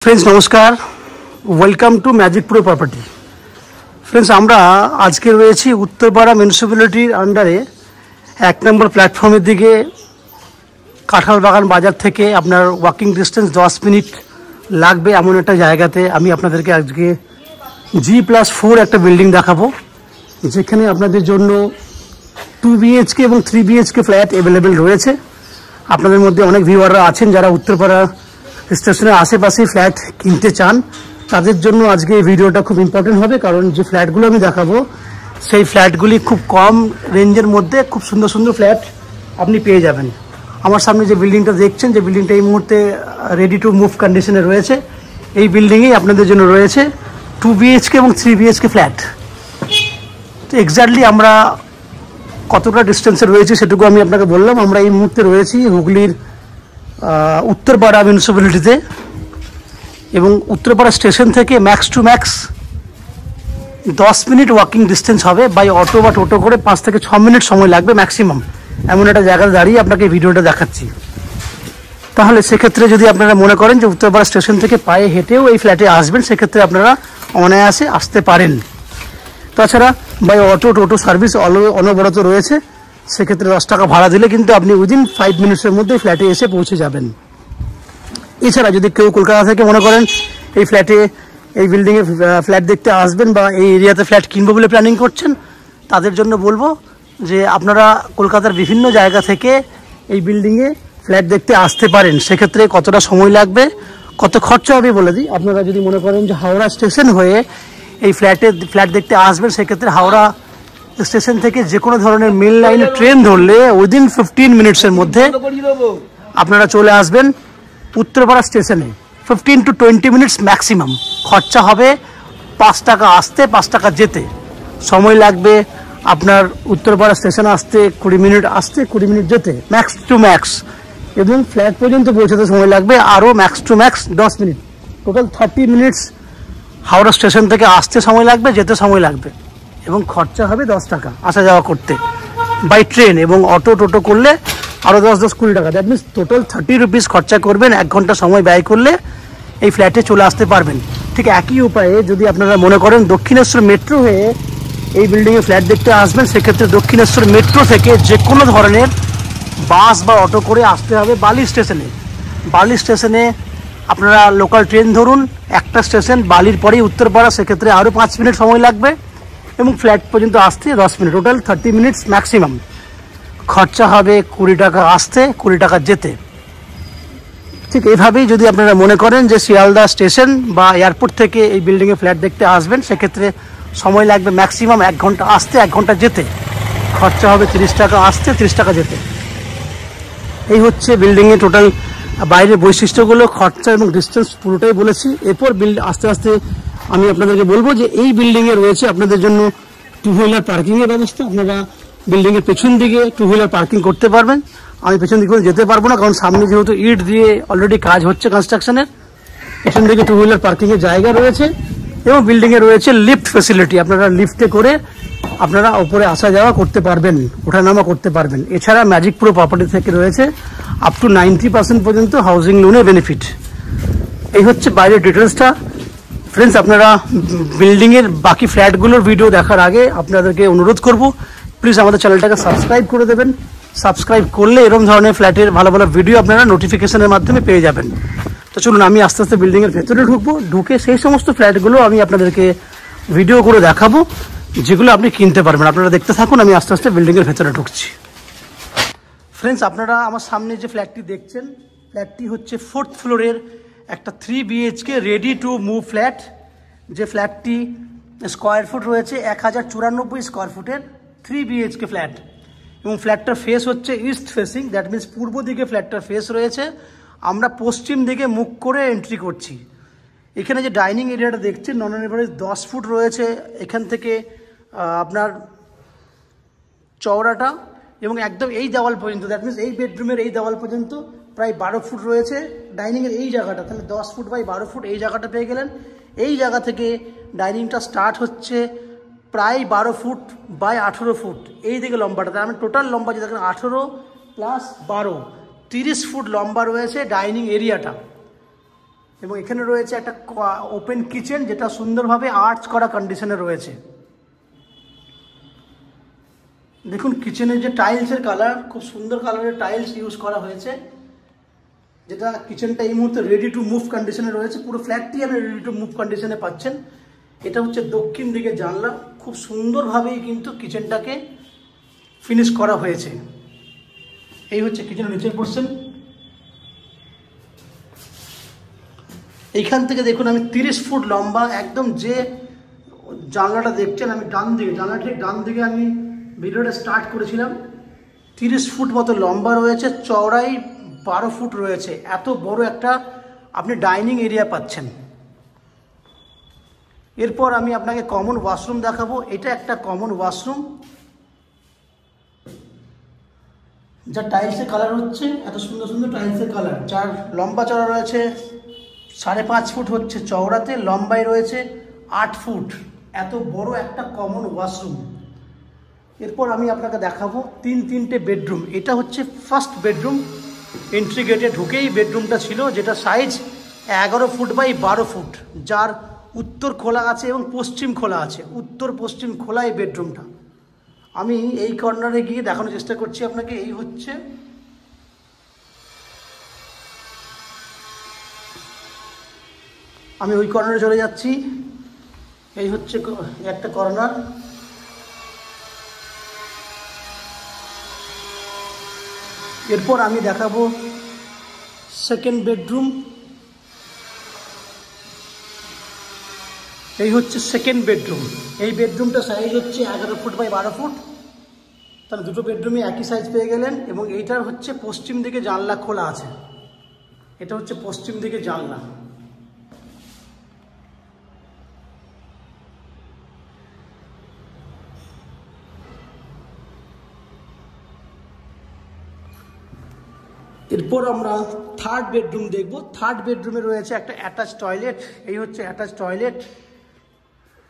Friends नमस्कार welcome to magic pro property. Friends আমরা আজকে রয়েছি উত্তরপাড়া মিউনিসিপ্যালিটির আন্ডারে এক নম্বর প্ল্যাটফর্মের দিকে কাঁঠালবাগান বাজার থেকে আপনার ওয়াকিং ডিস্টেন্স 10 মিনিট লাগবে এমন একটা জায়গাতে আমি আপনাদেরকে আজকে G+4 একটা বিল্ডিং দেখাবো, যেখানে আপনাদের জন্য 2 BHK এবং 3 BHK ফ্ল্যাট অ্যাভেলেবেল রয়েছে। আপনাদের মধ্যে অনেক ভিউয়াররা আছেন যারা উত্তরপাড়া স্টেশনের আশেপাশে ফ্ল্যাট কিনতে চান, তাদের জন্য আজকে এই ভিডিওটা খুব ইম্পর্টেন্ট হবে, কারণ যে ফ্ল্যাটগুলো আমি দেখাবো সেই ফ্ল্যাটগুলি খুব কম রেঞ্জের মধ্যে খুব সুন্দর সুন্দর ফ্ল্যাট আপনি পেয়ে যাবেন। আমার সামনে যে বিল্ডিংটা দেখছেন, যে বিল্ডিংটা এই মুহূর্তে রেডি টু মুভ কন্ডিশনে রয়েছে, এই বিল্ডিংয়েই আপনাদের জন্য রয়েছে 2 BHK এবং 3 BHK ফ্ল্যাট। তো এক্স্যাক্টলি আমরা কতটা ডিস্টেন্সে রয়েছে সেটুকু আমি আপনাকে বললাম। আমরা এই মুহূর্তে রয়েছি হুগলির উত্তরপাড়া মিউনিসিপ্যালিটিতে, এবং উত্তরপাড়া স্টেশন থেকে max to max 10 minute walking distance হবে। বাই অটো বা টোটো করে 5 থেকে 6 মিনিট সময় লাগবে ম্যাক্সিমাম, এমন একটা জায়গায় দাঁড়িয়ে আপনাকে এই ভিডিওটা দেখাচ্ছি। তাহলে সেক্ষেত্রে যদি আপনারা মনে করেন যে উত্তরপাড়া স্টেশন থেকে পায়ে হেঁটেও এই ফ্ল্যাটে আসবেন, সেক্ষেত্রে আপনারা অনায়াসে আসতে পারেন। তাছাড়া বাই অটো টোটো সার্ভিস অনবরত রয়েছে, সেক্ষেত্রে 10 টাকা ভাড়া দিলে কিন্তু আপনি উইদিন 5 মিনিটসের মধ্যে ফ্ল্যাটে এসে পৌঁছে যাবেন। এছাড়া যদি কেউ কলকাতা থেকে মনে করেন এই ফ্ল্যাটে এই বিল্ডিংয়ে ফ্ল্যাট দেখতে আসবেন বা এই এরিয়াতে ফ্ল্যাট কিনবো বলে প্ল্যানিং করছেন, তাদের জন্য বলবো যে আপনারা কলকাতার বিভিন্ন জায়গা থেকে এই বিল্ডিংয়ে ফ্ল্যাট দেখতে আসতে পারেন। সেক্ষেত্রে কতটা সময় লাগবে, কত খরচা হবে বলে দিই। আপনারা যদি মনে করেন যে হাওড়া স্টেশন হয়ে এই ফ্ল্যাট দেখতে আসবেন, সেক্ষেত্রে হাওড়া স্টেশন থেকে যে কোনো ধরনের মেল লাইনে ট্রেন ধরলে উইদিন 15 মিনিটসের মধ্যে আপনারা চলে আসবেন উত্তরপাড়া স্টেশনে। 15 to 20 মিনিটস ম্যাক্সিমাম। খরচা হবে 5 টাকা আসতে, 5 টাকা যেতে। সময় লাগবে আপনার উত্তরপাড়া স্টেশনে আসতে 20 মিনিট আসতে, 20 মিনিট যেতে ম্যাক্স টু ম্যাক্স, এবং ফ্ল্যাট পর্যন্ত পৌঁছাতে সময় লাগবে আরও max to max 10 minute. Total 30 minutes Howrah station থেকে আসতে সময় লাগবে, যেতে সময় লাগবে, এবং খরচা হবে 10 টাকা আসা যাওয়া করতে বাই ট্রেন, এবং অটো টোটো করলে আরও 10-20 টাকা। দ্যাট মিনস টোটাল 30 রুপিস খরচা করবেন। 1 ঘন্টা সময় ব্যয় করলে এই ফ্ল্যাটে চলে আসতে পারবেন। ঠিক একই উপায়ে যদি আপনারা মনে করেন দক্ষিণেশ্বর মেট্রো হয়ে এই বিল্ডিংয়ে ফ্ল্যাট দেখতে আসবেন, সেক্ষেত্রে দক্ষিণেশ্বর মেট্রো থেকে যে কোনো ধরনের বাস বা অটো করে আসতে হবে বালি স্টেশনে। বালি স্টেশনে আপনারা লোকাল ট্রেন ধরুন, একটা স্টেশন বালির পরেই উত্তরপাড়া, সেক্ষেত্রে আরও 5 মিনিট সময় লাগবে, এবং ফ্ল্যাট পর্যন্ত আসতে 10 মিনিট। Total 30 minutes maximum. খরচা হবে 20 টাকা আসতে, 20 টাকা যেতে। ঠিক এইভাবেই যদি আপনারা মনে করেন যে শিয়ালদা স্টেশন বা এয়ারপোর্ট থেকে এই বিল্ডিংয়ে ফ্ল্যাট দেখতে আসবেন, সেক্ষেত্রে সময় লাগবে ম্যাক্সিমাম 1 ঘন্টা আসতে, 1 ঘন্টা যেতে। খরচা হবে 30 টাকা আসতে, 30 টাকা যেতে। এই হচ্ছে বিল্ডিংয়ে টোটাল বাইরের বৈশিষ্ট্যগুলো, খরচা এবং ডিস্টেন্স পুরোটাই বলেছি। এরপর আস্তে আস্তে আমি আপনাদেরকে বলবো যে এই বিল্ডিংয়ে রয়েছে আপনাদের জন্য 2 হুইলার পার্কিংয়ের ব্যবস্থা। আপনারা বিল্ডিংয়ের পেছন দিকে 2 হুইলার পার্কিং করতে পারবেন। আমি পেছন দিকে যেতে পারবো না, কারণ সামনে যেহেতু ইট দিয়ে অলরেডি কাজ হচ্ছে কনস্ট্রাকশনের। পেছন দিকে 2 হুইলার পার্কিংয়ের জায়গা রয়েছে, এবং বিল্ডিংয়ে রয়েছে লিফট ফেসিলিটি। আপনারা লিফটে করে আপনারা উপরে আসা যাওয়া করতে পারবেন, ওঠানামা করতে পারবেন। এছাড়া ম্যাজিক প্রো প্রপার্টি থেকে রয়েছে আপ টু 90% পর্যন্ত হাউজিং লোনের বেনিফিট। এই হচ্ছে বাইরের ডিটেলসটা। ফ্রেন্ডস, আপনারা বিল্ডিংয়ের বাকি ফ্ল্যাটগুলোর ভিডিও দেখার আগে আপনাদেরকে অনুরোধ করব, প্লিজ আমাদের চ্যানেলটাকে সাবস্ক্রাইব করে দেবেন। সাবস্ক্রাইব করলে এরকম ধরনের ফ্ল্যাটের ভালো ভালো ভিডিও আপনারা নোটিফিকেশনের মাধ্যমে পেয়ে যাবেন। তো চলুন আমি আস্তে আস্তে বিল্ডিংয়ের ভেতরে ঢুকবো। ঢুকে সেই সমস্ত ফ্ল্যাটগুলো আমি আপনাদেরকে ভিডিও করে দেখাবো, যেগুলো আপনি কিনতে পারবেন। আপনারা দেখতে থাকুন, আমি আস্তে আস্তে বিল্ডিংয়ের ভেতরে ঢুকছি। ফ্রেন্ডস, আপনারা আমার সামনে যে ফ্ল্যাটটি দেখছেন, ফ্ল্যাটটি হচ্ছে 4th ফ্লোরের একটা 3 BHK ready to move flat. যে ফ্ল্যাটটি স্কোয়ার ফুট রয়েছে 1094 স্কোয়ার ফুটের 3 BHK ফ্ল্যাট, এবং ফ্ল্যাটটার ফেস হচ্ছে ইস্ট ফেসিং। দ্যাট মিনস পূর্ব দিকে ফ্ল্যাটটার ফেস রয়েছে, আমরা পশ্চিম দিকে মুখ করে এন্ট্রি করছি। এখানে যে ডাইনিং এরিয়াটা দেখছেন, নন এভারেজ 10 ফুট রয়েছে এখান থেকে আপনার চওড়াটা, এবং একদম এই দেওয়াল পর্যন্ত, দ্যাট মিনস এই বেডরুমের এই দেওয়াল পর্যন্ত প্রায় 12 ফুট রয়েছে ডাইনিংয়ের এই জায়গাটা। তাহলে 10 ফুট বাই 12 ফুট এই জায়গাটা পেয়ে গেলেন। এই জায়গা থেকে ডাইনিংটা স্টার্ট হচ্ছে প্রায় 12 ফুট বাই 18 ফুট এই দিকে লম্বাটা। তার মানে টোটাল লম্বা যদি দেখেন 18 + 12 30 ফুট লম্বা রয়েছে ডাইনিং এরিয়াটা। এবং এখানে রয়েছে একটা ওপেন কিচেন, যেটা সুন্দরভাবে আর্চ করা কন্ডিশনে রয়েছে। দেখুন কিচেনের যে টাইলসের কালার, খুব সুন্দর কালারের টাইলস ইউজ করা হয়েছে, যেটা কিচেনটা এই মুহূর্তে রেডি টু মুভ কন্ডিশনে রয়েছে। পুরো ফ্ল্যাটটি আপনি রেডি টু মুভ কন্ডিশনে পাচ্ছেন। এটা হচ্ছে দক্ষিণ দিকে জানলা, খুব সুন্দরভাবেই কিন্তু কিচেনটাকে ফিনিশ করা হয়েছে। এই হচ্ছে কিচেনের নিচের পোর্শন। এইখান থেকে দেখুন আমি 30 ফুট লম্বা একদম যে জানলাটা দেখছেন, আমি ডান দিকে, জানলা ঠিক ডান দিকে আমি ভিডিওটা স্টার্ট করেছিলাম। 30 ফুট মতো লম্বা রয়েছে, চওড়াই 12 ফুট রয়েছে। এত বড় একটা আপনি ডাইনিং এরিয়া পাচ্ছেন। এরপর আমি আপনাকে কমন ওয়াশরুম দেখাবো। এটা একটা কমন ওয়াশরুম, যার টাইলসের কালার হচ্ছে এত সুন্দর সুন্দর টাইলসের কালার, যার লম্বা চওড়া রয়েছে 5.5 ফুট হচ্ছে চওড়াতে, লম্বায় রয়েছে 8 ফুট। এত বড় একটা কমন ওয়াশরুম। এরপর আমি আপনাকে দেখাবো তিনটে বেডরুম। এটা হচ্ছে ফার্স্ট বেডরুম। এন্ট্রি গেটে ঢুকেই বেডরুমটা ছিল, যেটা সাইজ 11 ফুট বাই 12 ফুট, যার উত্তর খোলা আছে এবং পশ্চিম খোলা আছে। উত্তর পশ্চিম খোলা এই বেডরুমটা। আমি এই কর্নারে গিয়ে দেখানোর চেষ্টা করছি আপনাকে। এই হচ্ছে আমি ওই কর্নারে চলে যাচ্ছি। এই হচ্ছে একটা কর্নার। এরপর আমি দেখাবো সেকেন্ড বেডরুম। এই হচ্ছে সেকেন্ড বেডরুম। এই বেডরুমটা সাইজ হচ্ছে 11 ফুট বাই 12 ফুট। তাহলে দুটো বেডরুমে একই সাইজ পেয়ে গেলেন। এবং এইটার হচ্ছে পশ্চিম দিকে জানলা খোলা আছে। এটা হচ্ছে পশ্চিম দিকে জানলা। এরপর আমরা থার্ড বেডরুম দেখব। থার্ড বেডরুমে রয়েছে একটা অ্যাটাচ টয়লেট। এই হচ্ছে অ্যাটাচ টয়লেট।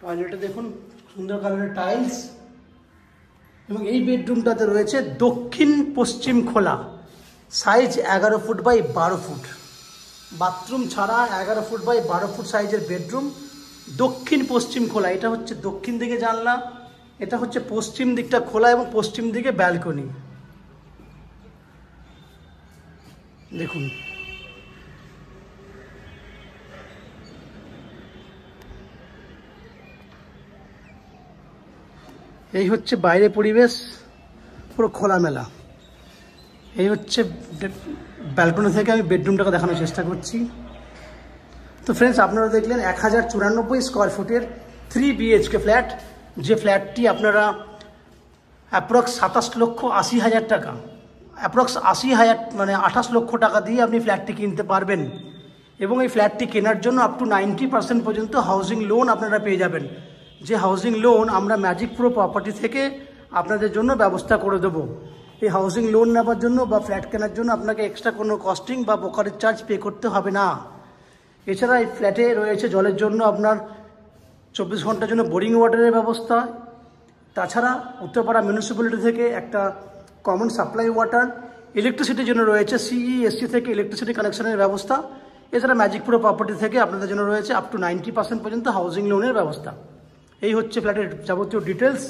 টয়লেটে দেখুন সুন্দর কালারের টাইলস। এবং এই বেডরুমটাতে রয়েছে দক্ষিণ পশ্চিম খোলা, size 11 foot by 12 foot. Bathroom ছাড়া 11 ফুট বাই 12 ফুট সাইজের বেডরুম, দক্ষিণ পশ্চিম খোলা। এটা হচ্ছে দক্ষিণ দিকে জানলা, এটা হচ্ছে পশ্চিম দিকটা খোলা এবং পশ্চিম দিকে ব্যালকনি। দেখুন এই হচ্ছে বাইরে পরিবেশ, পুরো খোলামেলা। এই হচ্ছে ব্যালকনি থেকে আমি বেডরুমটাকে দেখানোর চেষ্টা করছি। তো ফ্রেন্ডস, আপনারা দেখলেন 1094 স্কোয়ার ফুটের 3 BHK ফ্ল্যাট। যে ফ্ল্যাটটি আপনারা অ্যাপ্রক্স 27,80,000 টাকা, অ্যাপ্রক্স 80,000 মানে 28 লক্ষ টাকা দিয়ে আপনি ফ্ল্যাটটি কিনতে পারবেন। এবং এই ফ্ল্যাটটি কেনার জন্য আপ টু 90% পর্যন্ত হাউজিং লোন আপনারা পেয়ে যাবেন। যে হাউজিং লোন আমরা ম্যাজিক প্রো প্রপার্টি থেকে আপনাদের জন্য ব্যবস্থা করে দেবো। এই হাউজিং লোন নেওয়ার জন্য বা ফ্ল্যাট কেনার জন্য আপনাকে এক্সট্রা কোনো কস্টিং বা ব্রোকারেজ চার্জ পে করতে হবে না। এছাড়া এই ফ্ল্যাটে রয়েছে জলের জন্য আপনার 24 ঘন্টার জন্য বোরিং ওয়াটারের ব্যবস্থা। তাছাড়া উত্তরপাড়া মিউনিসিপ্যালিটি থেকে একটা কমন সাপ্লাই ওয়াটার, ইলেকট্রিসিটির জন্য রয়েছে CESC থেকে ইলেকট্রিসিটি কানেকশনের ব্যবস্থা। এছাড়া ম্যাজিক প্রো প্রপার্টি থেকে আপনাদের জন্য রয়েছে আপ টু 90% পর্যন্ত হাউজিং লোনের ব্যবস্থা। এই হচ্ছে ফ্ল্যাটের যাবতীয় ডিটেলস,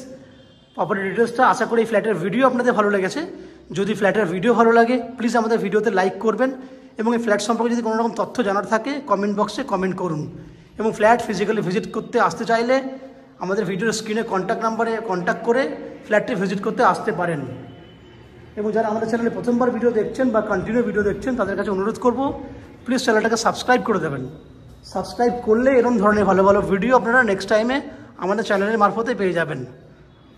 প্রপার্টি ডিটেলসটা। আশা করি এই ফ্ল্যাটের ভিডিও আপনাদের ভালো লেগেছে। যদি ফ্ল্যাটের ভিডিও ভালো লাগে প্লিজ আমাদের ভিডিওতে লাইক করবেন। এবং এই ফ্ল্যাট সম্পর্কে যদি কোনো রকম তথ্য জানার থাকে কমেন্ট বক্সে কমেন্ট করুন। এবং ফ্ল্যাট ফিজিক্যালি ভিজিট করতে আসতে চাইলে আমাদের ভিডিওর স্ক্রিনে কন্ট্যাক্ট নাম্বারে কন্ট্যাক্ট করে ফ্ল্যাটটি ভিজিট করতে আসতে পারেন। এবং যারা আমাদের চ্যানেলে প্রথমবার ভিডিও দেখছেন বা কন্টিনিউ ভিডিও দেখছেন তাদের কাছে অনুরোধ করব প্লিজ চ্যানেলটাকে সাবস্ক্রাইব করে দেবেন। সাবস্ক্রাইব করলে এরকম ধরনের ভালো ভালো ভিডিও আপনারা নেক্সট টাইমে আমাদের চ্যানেলের মারফতে পেয়ে যাবেন।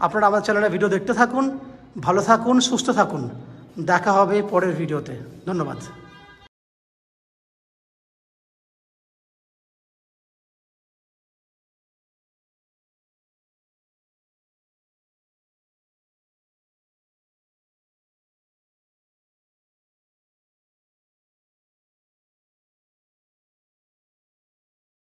আপনারা আমাদের চ্যানেলে ভিডিও দেখতে থাকুন, ভালো থাকুন, সুস্থ থাকুন। দেখা হবে পরের ভিডিওতে। ধন্যবাদ।